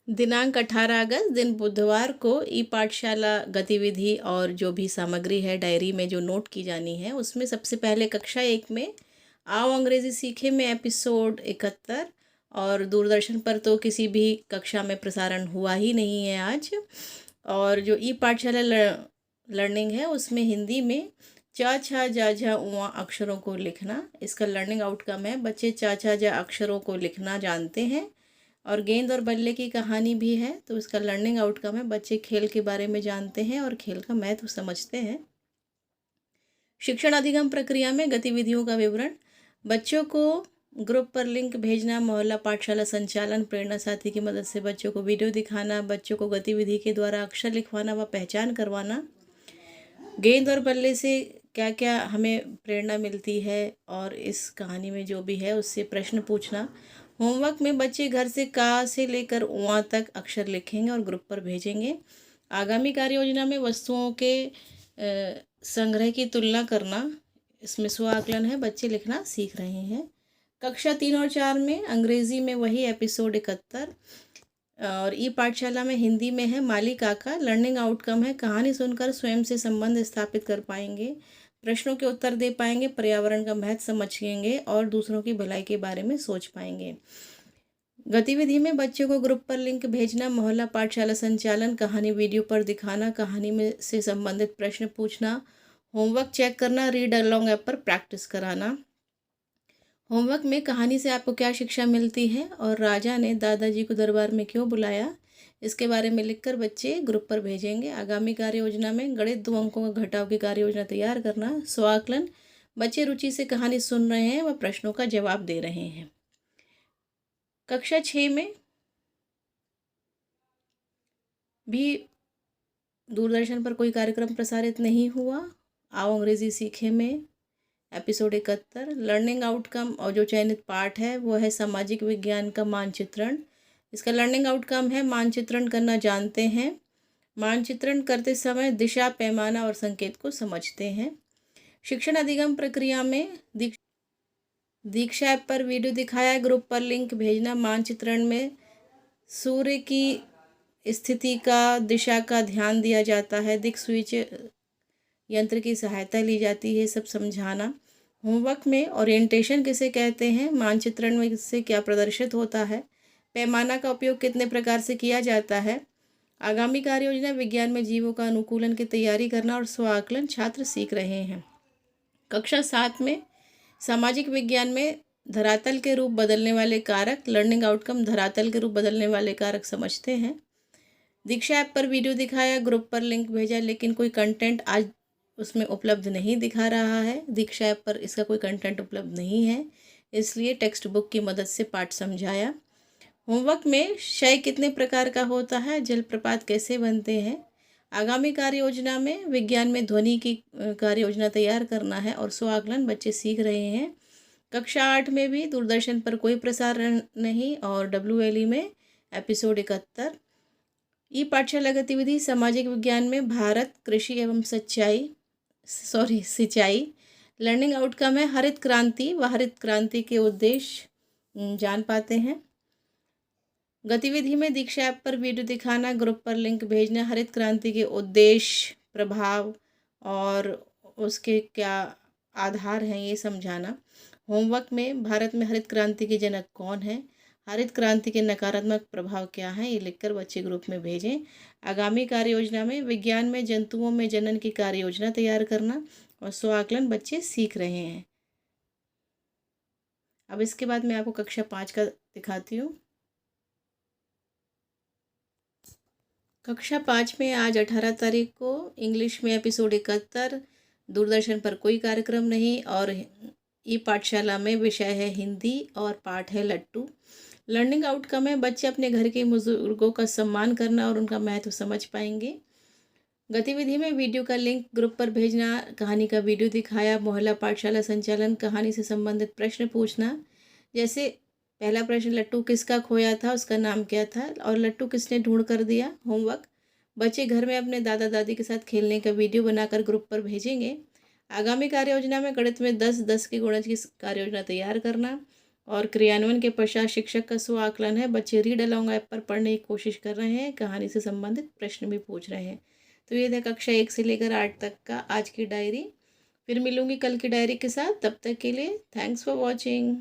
दिनांक 18 अगस्त दिन बुधवार को ई पाठशाला गतिविधि और जो भी सामग्री है डायरी में जो नोट की जानी है उसमें सबसे पहले कक्षा 1 में आओ अंग्रेज़ी सीखे में एपिसोड 71। और दूरदर्शन पर तो किसी भी कक्षा में प्रसारण हुआ ही नहीं है आज। और जो ई पाठशाला लर्निंग है उसमें हिंदी में चा छा जा झा उआ अक्षरों को लिखना, इसका लर्निंग आउटकम है बच्चे चा छा जा अक्षरों को लिखना जानते हैं। और गेंद और बल्ले की कहानी भी है, तो इसका लर्निंग आउटकम है बच्चे खेल के बारे में जानते हैं और खेल का महत्व समझते हैं। शिक्षण अधिगम प्रक्रिया में गतिविधियों का विवरण, बच्चों को ग्रुप पर लिंक भेजना, मोहल्ला पाठशाला संचालन, प्रेरणा साथी की मदद से बच्चों को वीडियो दिखाना, बच्चों को गतिविधि के द्वारा अक्षर लिखवाना व पहचान करवाना, गेंद और बल्ले से क्या क्या हमें प्रेरणा मिलती है और इस कहानी में जो भी है उससे प्रश्न पूछना। होमवर्क में बच्चे घर से का से लेकर उआ तक अक्षर लिखेंगे और ग्रुप पर भेजेंगे। आगामी कार्य योजना में वस्तुओं के संग्रह की तुलना करना, इसमें स्व आकलन है, बच्चे लिखना सीख रहे हैं। कक्षा 3 और 4 में अंग्रेज़ी में वही एपिसोड 71 और ई पाठशाला में हिंदी में है माली काका। लर्निंग आउटकम है कहानी सुनकर स्वयं से संबंध स्थापित कर पाएंगे, प्रश्नों के उत्तर दे पाएंगे, पर्यावरण का महत्व समझेंगे और दूसरों की भलाई के बारे में सोच पाएंगे। गतिविधि में बच्चों को ग्रुप पर लिंक भेजना, मोहल्ला पाठशाला संचालन, कहानी वीडियो पर दिखाना, कहानी में से संबंधित प्रश्न पूछना, होमवर्क चेक करना, रीड अलोंग ऐप पर प्रैक्टिस कराना। होमवर्क में कहानी से आपको क्या शिक्षा मिलती है और राजा ने दादाजी को दरबार में क्यों बुलाया, इसके बारे में लिखकर बच्चे ग्रुप पर भेजेंगे। आगामी कार्य योजना में गणित 2 अंकों का घटाव की कार्य योजना तैयार करना। स्वाकलन, बच्चे रुचि से कहानी सुन रहे हैं व प्रश्नों का जवाब दे रहे हैं। कक्षा 6 में भी दूरदर्शन पर कोई कार्यक्रम प्रसारित नहीं हुआ। आओ अंग्रेज़ी सीखे में एपिसोड 71। लर्निंग आउटकम और जो चयनित पाठ है वो है सामाजिक विज्ञान का मानचित्रण। इसका लर्निंग आउटकम है मानचित्रण करना जानते हैं, मानचित्रण करते समय दिशा, पैमाना और संकेत को समझते हैं। शिक्षण अधिगम प्रक्रिया में दीक्षा ऐप पर वीडियो दिखाया, ग्रुप पर लिंक भेजना, मानचित्रण में सूर्य की स्थिति का, दिशा का ध्यान दिया जाता है, दिक स्विच यंत्र की सहायता ली जाती है, सब समझाना। होमवर्क में ओरिएंटेशन किसे कहते हैं, मानचित्रण में इससे क्या प्रदर्शित होता है, पैमाना का उपयोग कितने प्रकार से किया जाता है। आगामी कार्य योजना विज्ञान में जीवों का अनुकूलन की तैयारी करना और स्व आकलन छात्र सीख रहे हैं। कक्षा 7 में सामाजिक विज्ञान में धरातल के रूप बदलने वाले कारक, लर्निंग आउटकम धरातल के रूप बदलने वाले कारक समझते हैं। दीक्षा ऐप पर वीडियो दिखाया, ग्रुप पर लिंक भेजा, लेकिन कोई कंटेंट आज उसमें उपलब्ध नहीं दिखा रहा है। दीक्षा ऐप पर इसका कोई कंटेंट उपलब्ध नहीं है, इसलिए टेक्स्ट बुक की मदद से पाठ समझाया। होमवर्क में क्षय कितने प्रकार का होता है, जलप्रपात कैसे बनते हैं। आगामी कार्य योजना में विज्ञान में ध्वनि की कार्य योजना तैयार करना है और स्व आकलन बच्चे सीख रहे हैं। कक्षा 8 में भी दूरदर्शन पर कोई प्रसारण नहीं और WLE में एपिसोड 71। ई पाठशाला गतिविधि सामाजिक विज्ञान में भारत, कृषि एवं सिंचाई। लर्निंग आउटकम है हरित क्रांति व हरित क्रांति के उद्देश्य जान पाते हैं। गतिविधि में दीक्षा ऐप पर वीडियो दिखाना, ग्रुप पर लिंक भेजना, हरित क्रांति के उद्देश्य, प्रभाव और उसके क्या आधार हैं ये समझाना। होमवर्क में भारत में हरित क्रांति के जनक कौन है, हरित क्रांति के नकारात्मक प्रभाव क्या हैं, ये लिखकर बच्चे ग्रुप में भेजें। आगामी कार्य योजना में विज्ञान में जंतुओं में जनन की कार्य योजना तैयार करना और स्व आकलन बच्चे सीख रहे हैं। अब इसके बाद मैं आपको कक्षा 5 का दिखाती हूँ। कक्षा 5 में आज 18 तारीख को इंग्लिश में एपिसोड 71। दूरदर्शन पर कोई कार्यक्रम नहीं और ई पाठशाला में विषय है हिंदी और पाठ है लट्टू। लर्निंग आउटकम है बच्चे अपने घर के बुजुर्गों का सम्मान करना और उनका महत्व समझ पाएंगे। गतिविधि में वीडियो का लिंक ग्रुप पर भेजना, कहानी का वीडियो दिखाया, मोहल्ला पाठशाला संचालन, कहानी से संबंधित प्रश्न पूछना। जैसे पहला प्रश्न, लट्टू किसका खोया था, उसका नाम क्या था और लट्टू किसने ढूंढ कर दिया। होमवर्क, बच्चे घर में अपने दादा दादी के साथ खेलने का वीडियो बनाकर ग्रुप पर भेजेंगे। आगामी कार्य योजना में गणित में 10 10 के गुणज की कार्य योजना तैयार करना। और क्रियान्वयन के पश्चात शिक्षक का स्व आकलन है। बच्चे रीड अलोंग ऐप पर पढ़ने की कोशिश कर रहे हैं, कहानी से संबंधित प्रश्न भी पूछ रहे हैं। तो ये था कक्षा 1 से लेकर 8 तक का आज की डायरी। फिर मिलूंगी कल की डायरी के साथ। तब तक के लिए थैंक्स फॉर वॉचिंग।